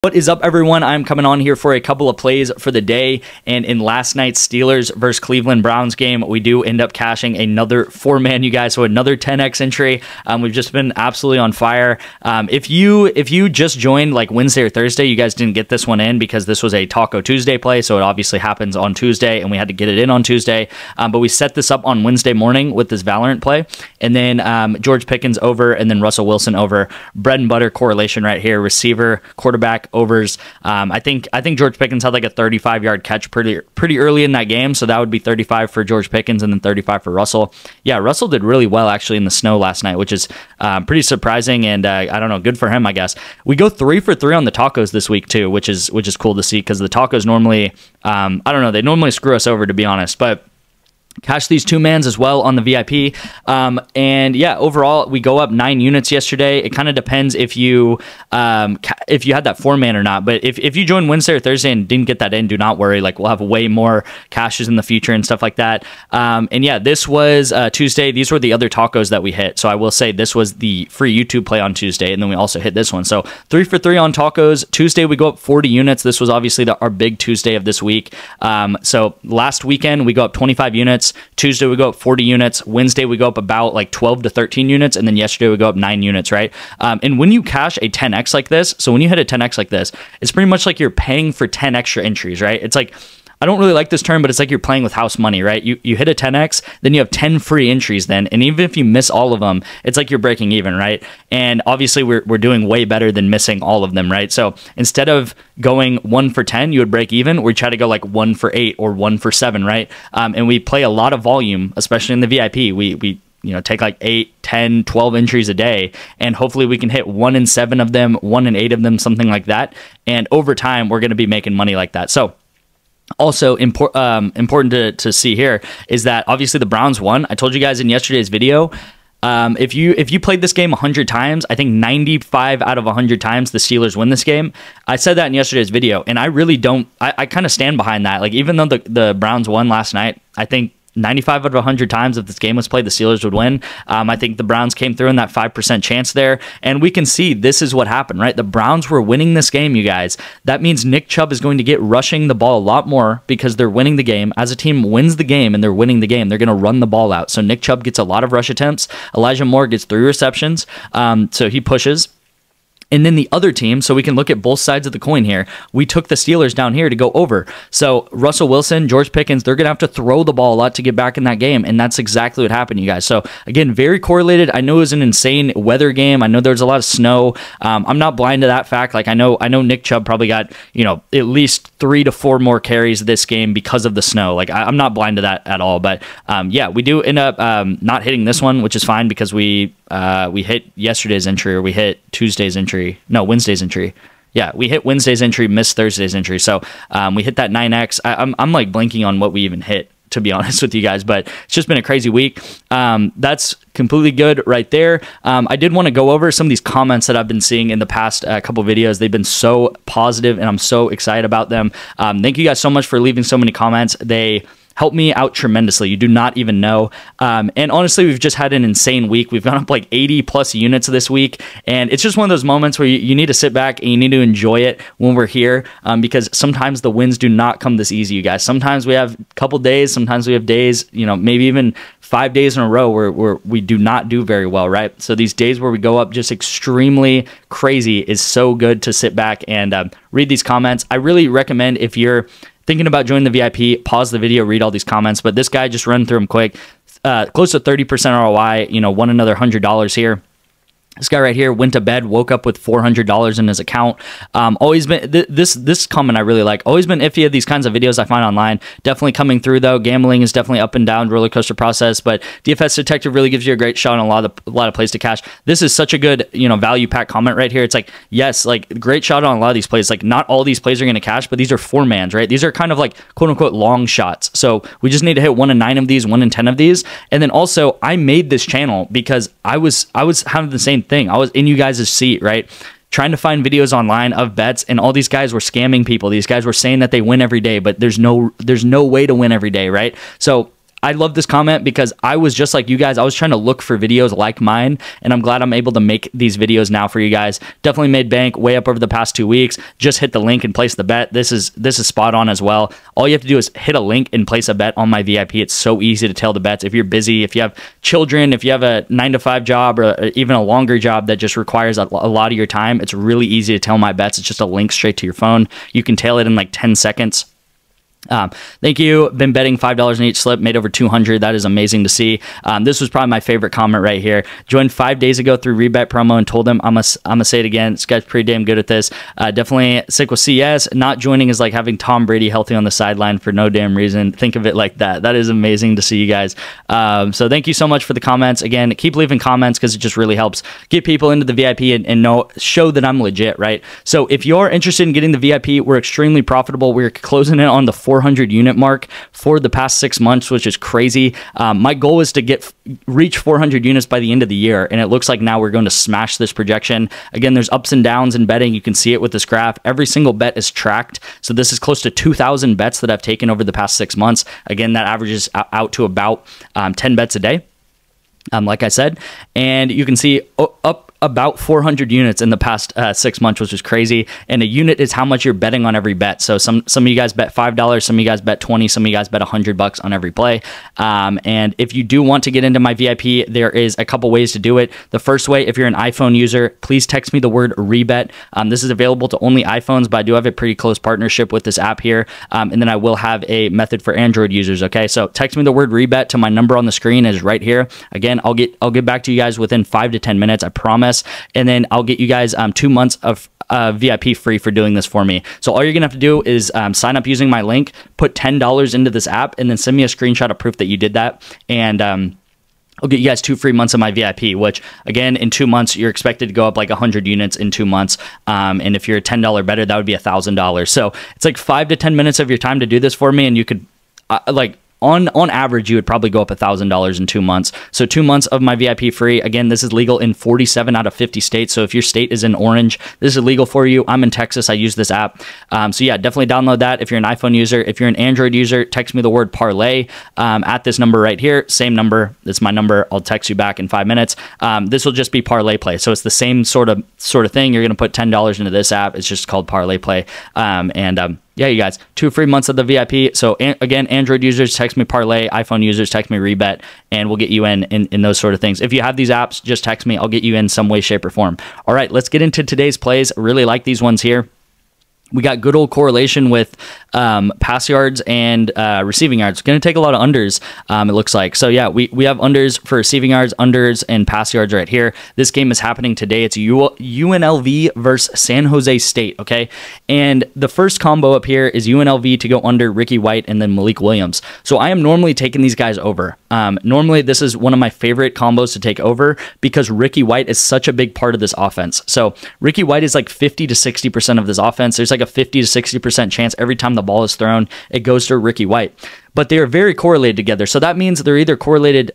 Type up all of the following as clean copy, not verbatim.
What is up, everyone? I'm coming on here for a couple of plays for the day, and in last night's Steelers versus Cleveland Browns game, we do end up cashing another 4-man, you guys, so another 10x entry. We've just been absolutely on fire. If you just joined like Wednesday or Thursday, you guys didn't get this one in because this was a Taco Tuesday play, so it obviously happens on Tuesday, and we had to get it in on Tuesday. But we set this up on Wednesday morning with this Valorant play, and then George Pickens over, and then Russell Wilson over. Bread and butter correlation right here. Receiver, quarterback, overs. I think George Pickens had like a 35-yard catch pretty early in that game, so that would be 35 for George Pickens and then 35 for Russell. Yeah, Russell did really well actually in the snow last night, which is pretty surprising, and I don't know, good for him, I guess. We go 3 for 3 on the tacos this week too, which is cool to see because the tacos normally, I don't know, they normally screw us over, to be honest, but cash these 2-mans as well on the VIP. And yeah, overall, we go up 9 units yesterday. It kind of depends if you had that 4-man or not. But if you joined Wednesday or Thursday and didn't get that in, do not worry. Like, we'll have way more cashes in the future and stuff like that. And yeah, this was Tuesday. These were the other tacos that we hit. So I will say this was the free YouTube play on Tuesday, and then we also hit this one. So 3 for 3 on tacos. Tuesday, we go up 40 units. This was obviously our big Tuesday of this week. So last weekend, we go up 25 units. Tuesday we go up 40 units. Wednesday we go up about like 12 to 13 units, and then yesterday we go up 9 units, right? And when you cash a 10x like this, so when you hit a 10x like this, it's pretty much like you're paying for 10 extra entries, right? It's like, I don't really like this term, but it's like you're playing with house money, right? You hit a 10x, then you have 10 free entries then, and even if you miss all of them, it's like you're breaking even, right? And obviously we're doing way better than missing all of them, right? So instead of going 1 for 10, you would break even. We try to go like 1 for 8 or 1 for 7, right? And we play a lot of volume, especially in the VIP. We take like 8, 10, 12 entries a day, and hopefully we can hit 1 in 7 of them, 1 in 8 of them, something like that. And over time, we're going to be making money like that. So also important to see here is that obviously the Browns won. I told you guys in yesterday's video, if you played this game 100 times, I think 95 out of 100 times the Steelers win this game. I said that in yesterday's video, and I really don't. I kind of stand behind that. Like, even though the Browns won last night, I think 95 out of 100 times if this game was played, the Steelers would win. I think the Browns came through in that 5% chance there, and we can see this is what happened, right? The Browns were winning this game, you guys. That means Nick Chubb is going to get rushing the ball a lot more because they're winning the game. As a team wins the game and they're winning the game, they're going to run the ball out. So Nick Chubb gets a lot of rush attempts. Elijah Moore gets 3 receptions, so he pushes. And then the other team, so we can look at both sides of the coin here. We took the Steelers down here to go over. So Russell Wilson, George Pickens, they're going to have to throw the ball a lot to get back in that game. And that's exactly what happened, you guys. So again, very correlated. I know it was an insane weather game. I know there was a lot of snow. I'm not blind to that fact. Like, I know Nick Chubb probably got, at least 3 to 4 more carries this game because of the snow. Like, I'm not blind to that at all. But yeah, we do end up not hitting this one, which is fine because we hit yesterday's entry, or we hit Tuesday's entry. No, Wednesday's entry. Yeah, we hit Wednesday's entry, missed Thursday's entry. So we hit that 9x. I'm like blanking on what we even hit, to be honest with you guys, but it's just been a crazy week. That's completely good right there. I did want to go over some of these comments that I've been seeing in the past couple videos. They've been so positive, and I'm so excited about them. Thank you guys so much for leaving so many comments. They help me out tremendously. You do not even know. And honestly, we've just had an insane week. We've gone up like 80 plus units this week. And it's just one of those moments where you need to sit back and you need to enjoy it when we're here, because sometimes the wins do not come this easy, you guys. Sometimes we have a couple days, sometimes we have days, maybe even 5 days in a row where we do not do very well, right? So these days where we go up just extremely crazy is so good to sit back and read these comments. I really recommend, if you're thinking about joining the VIP, pause the video, read all these comments. But this guy, just run through them quick. Close to 30% ROI, won another $100 here. This guy right here went to bed, woke up with $400 in his account. Always been this comment I really like. Always been iffy of these kinds of videos I find online. Definitely coming through though. Gambling is definitely up and down roller coaster process, but DFS Detective really gives you a great shot on a lot of plays to cash. This is such a good value pack comment right here. It's like, yes, like great shot on a lot of these plays. Like, not all these plays are going to cash, but these are 4-mans, right? These are kind of like quote unquote long shots. So we just need to hit 1 in 9 of these, 1 in 10 of these, and then also I made this channel because I was having the same thing. I was in you guys' seat, right? Trying to find videos online of bets, and all these guys were scamming people. These guys were saying that they win every day, but there's no way to win every day, right? So I love this comment because I was just like you guys. I was trying to look for videos like mine, and I'm glad I'm able to make these videos now for you guys. Definitely made bank way up over the past 2 weeks. Just hit the link and place the bet. This is spot on as well. All you have to do is hit a link and place a bet on my VIP. It's so easy to tell the bets. If you're busy, if you have children, if you have a 9-to-5 job or even a longer job that just requires a lot of your time, it's really easy to tell my bets. It's just a link straight to your phone. You can tail it in like 10 seconds. Thank you. Been betting $5 in each slip, made over 200. That is amazing to see. This was probably my favorite comment right here. Joined 5 days ago through rebet promo and told them I'm gonna say it again. This guy's pretty damn good at this. Definitely sick with CS. Not joining is like having Tom Brady healthy on the sideline for no damn reason. Think of it like that. That is amazing to see you guys. So thank you so much for the comments. Again, keep leaving comments because it just really helps get people into the VIP and show that I'm legit, right? So if you're interested in getting the VIP, we're extremely profitable. We're closing in on the 400 unit mark for the past 6 months, which is crazy. My goal is to reach 400 units by the end of the year, and it looks like now we're going to smash this projection. Again, there's ups and downs in betting. You can see it with this graph. Every single bet is tracked. So this is close to 2,000 bets that I've taken over the past 6 months. Again, that averages out to about 10 bets a day. Like I said, and you can see up about 400 units in the past 6 months, which is crazy. And a unit is how much you're betting on every bet. So some of you guys bet $5, some of you guys bet 20, some of you guys bet $100 on every play. And if you do want to get into my VIP, there is a couple ways to do it. The first way, if you're an iPhone user, please text me the word rebet. This is available to only iPhones, but I do have a pretty close partnership with this app here. And then I will have a method for Android users. Okay, so text me the word rebet to my number on the screen is right here. Again, I'll get back to you guys within 5 to 10 minutes, I promise. And then I'll get you guys 2 months of VIP free for doing this for me. So all you're gonna have to do is sign up using my link, put $10 into this app, and then send me a screenshot of proof that you did that. And I'll get you guys 2 free months of my VIP, which again, in 2 months, you're expected to go up like 100 units in 2 months. And if you're a $10 better, that would be $1,000. So it's like 5 to 10 minutes of your time to do this for me. And you could on average, you would probably go up $1,000 in 2 months. So 2 months of my VIP free. Again, this is legal in 47 out of 50 states. So if your state is in orange, this is legal for you. I'm in Texas. I use this app. So yeah, definitely download that if you're an iPhone user. If you're an Android user, text me the word parlay at this number right here. Same number. That's my number. I'll text you back in 5 minutes. This will just be parlay play. So it's the same sort of thing. You're going to put $10 into this app. It's just called parlay play. Yeah, you guys, 2 free months of the VIP. So again, Android users, text me parlay. iPhone users, text me rebet, and we'll get you in those sort of things. If you have these apps, just text me. I'll get you in some way, shape, or form. All right, let's get into today's plays. I really like these ones here. We got good old correlation with pass yards and receiving yards. It's going to take a lot of unders, it looks like. So, yeah, we have unders for receiving yards, unders, and pass yards right here. This game is happening today. It's UNLV versus San Jose State, okay? And the first combo up here is UNLV to go under Ricky White and then Malik Williams. So, I am normally taking these guys over. Normally, this is one of my favorite combos to take over because Ricky White is such a big part of this offense. So, Ricky White is like 50 to 60% of this offense. There's like a 50 to 60% chance every time the ball is thrown, it goes to Ricky White. But they are very correlated together. So that means they're either correlated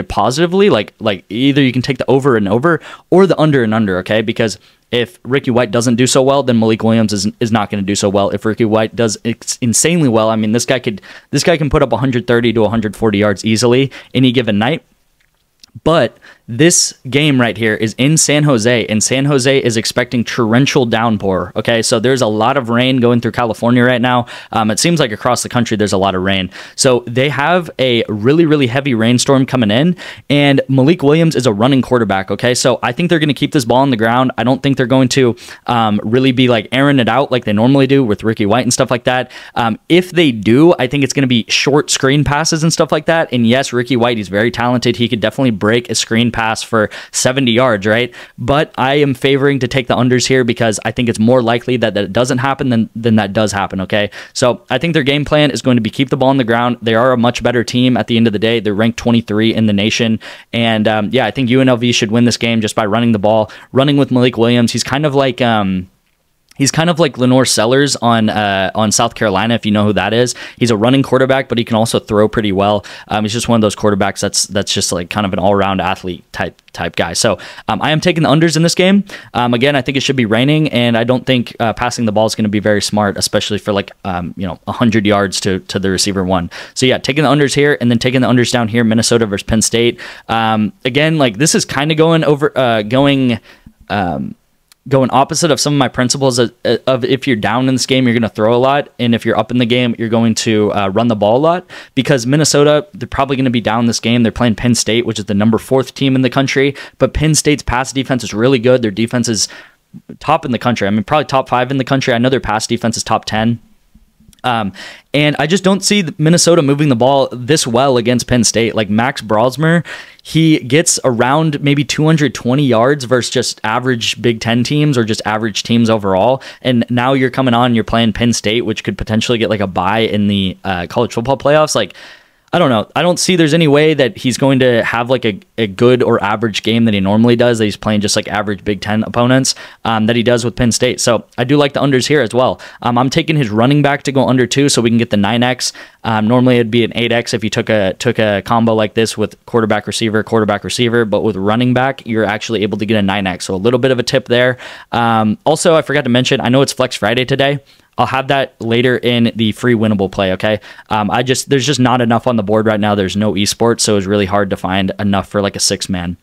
positively, like either you can take the over and over or the under and under, okay? Because if Ricky White doesn't do so well, then Malik Williams is not going to do so well. If Ricky White does insanely well, I mean, this guy can put up 130 to 140 yards easily any given night. But this game right here is in San Jose, and San Jose is expecting torrential downpour, okay? So there's a lot of rain going through California right now. It seems like across the country there's a lot of rain. So they have a really, really heavy rainstorm coming in, and Malik Williams is a running quarterback, okay? So I think they're going to keep this ball on the ground. I don't think they're going to really be like airing it out like they normally do with Ricky White and stuff like that. If they do, I think it's going to be short screen passes and stuff like that. And yes, Ricky White, he's very talented. He could definitely break a screen pass for 70 yards, right? But I am favoring to take the unders here because I think it's more likely that it doesn't happen than that does happen, okay? So I think their game plan is going to be keep the ball on the ground. They are a much better team at the end of the day. They're ranked 23 in the nation. And yeah, I think UNLV should win this game just by running the ball, running with Malik Williams. He's kind of like He's kind of like Lenore Sellers on South Carolina, if you know who that is. He's a running quarterback, but he can also throw pretty well. He's just one of those quarterbacks that's just like kind of an all-around athlete type guy. So I am taking the unders in this game. Again, I think it should be raining, and I don't think passing the ball is going to be very smart, especially for like 100 yards to the receiver one. So yeah, taking the unders here, and then taking the unders down here, Minnesota versus Penn State. Again, like this is kind of going opposite of some of my principles of if you're down in this game, you're going to throw a lot. And if you're up in the game, you're going to run the ball a lot, because Minnesota, they're probably going to be down this game. They're playing Penn State, which is the number 4th team in the country. But Penn State's pass defense is really good. Their defense is top in the country. I mean, probably top 5 in the country. I know their pass defense is top 10. And I just don't see Minnesota moving the ball this well against Penn State. Like Max Brosmer, he gets around maybe 220 yards versus just average Big Ten teams or just average teams overall. And now you're coming on, you're playing Penn State, which could potentially get like a bye in the college football playoffs. Like, I don't know. I don't see there's any way that he's going to have like a good or average game that he normally does, that he's playing just like average Big Ten opponents that he does with Penn State. So I do like the unders here as well. I'm taking his running back to go under 2 so we can get the 9x. Normally it'd be an 8x if you took a combo like this with quarterback receiver, but with running back, you're actually able to get a 9x. So a little bit of a tip there. Also, I forgot to mention, I know it's Flex Friday today. I'll have that later in the free winnable play, okay? There's just not enough on the board right now. There's no esports, so it's really hard to find enough for like a 6-man.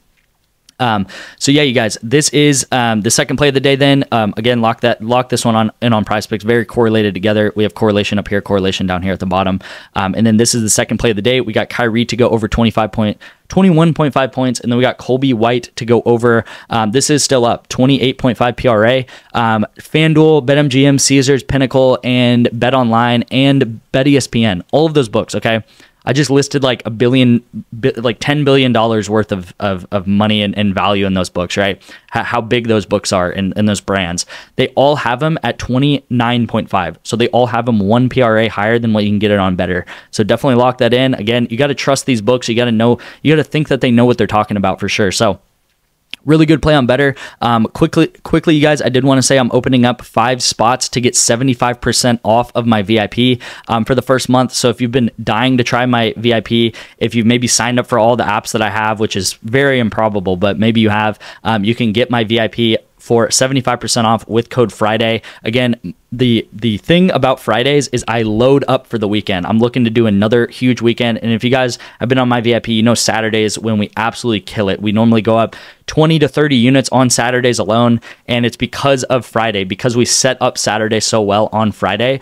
So yeah, you guys, this is the second play of the day then. Again, lock this one on PrizePicks, very correlated together. We have correlation up here, correlation down here at the bottom. And then this is the second play of the day. We got Kyrie to go over 21.5 points, and then we got Colby White to go over. This is still up, 28.5 PRA. FanDuel, BetMGM, Caesars, Pinnacle, and BetOnline, and BetESPN. All of those books, okay? I just listed like $10 billion worth of money and value in those books, right? How big those books are and those brands. They all have them at 29.5. So they all have them 1 PRA higher than what you can get it on better. So definitely lock that in. Again, you got to trust these books. You got to think that they know what they're talking about for sure. So really good play on better. Quickly, you guys, I did want to say I'm opening up 5 spots to get 75% off of my VIP for the first month. So if you've been dying to try my VIP, if you've maybe signed up for all the apps that I have, which is very improbable, but maybe you have, you can get my VIP for 75% off with code Friday. Again, the thing about Fridays is I load up for the weekend. I'm looking to do another huge weekend. And if you guys have been on my VIP, you know Saturdays when we absolutely kill it. We normally go up 20 to 30 units on Saturdays alone. And it's because of Friday, because we set up Saturday so well on Friday.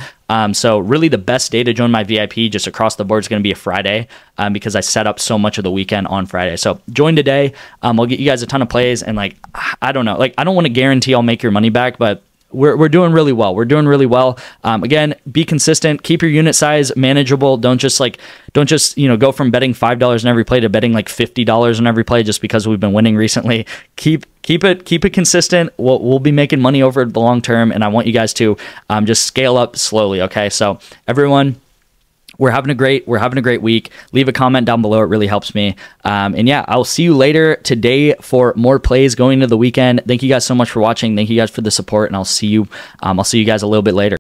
So really the best day to join my VIP just across the board is going to be a Friday because I set up so much of the weekend on Friday. So join today. I'll get you guys a ton of plays, and like, I don't know, like I don't want to guarantee I'll make your money back, but we're doing really well. We're doing really well. Again, be consistent. Keep your unit size manageable. Don't just go from betting $5 in every play to betting like $50 in every play just because we've been winning recently. Keep it consistent. We'll be making money over the long term, and I want you guys to just scale up slowly. Okay, so everyone, we're having a great week. Leave a comment down below. It really helps me. And yeah, I'll see you later today for more plays going into the weekend. Thank you guys so much for watching. Thank you guys for the support, and I'll see you guys a little bit later.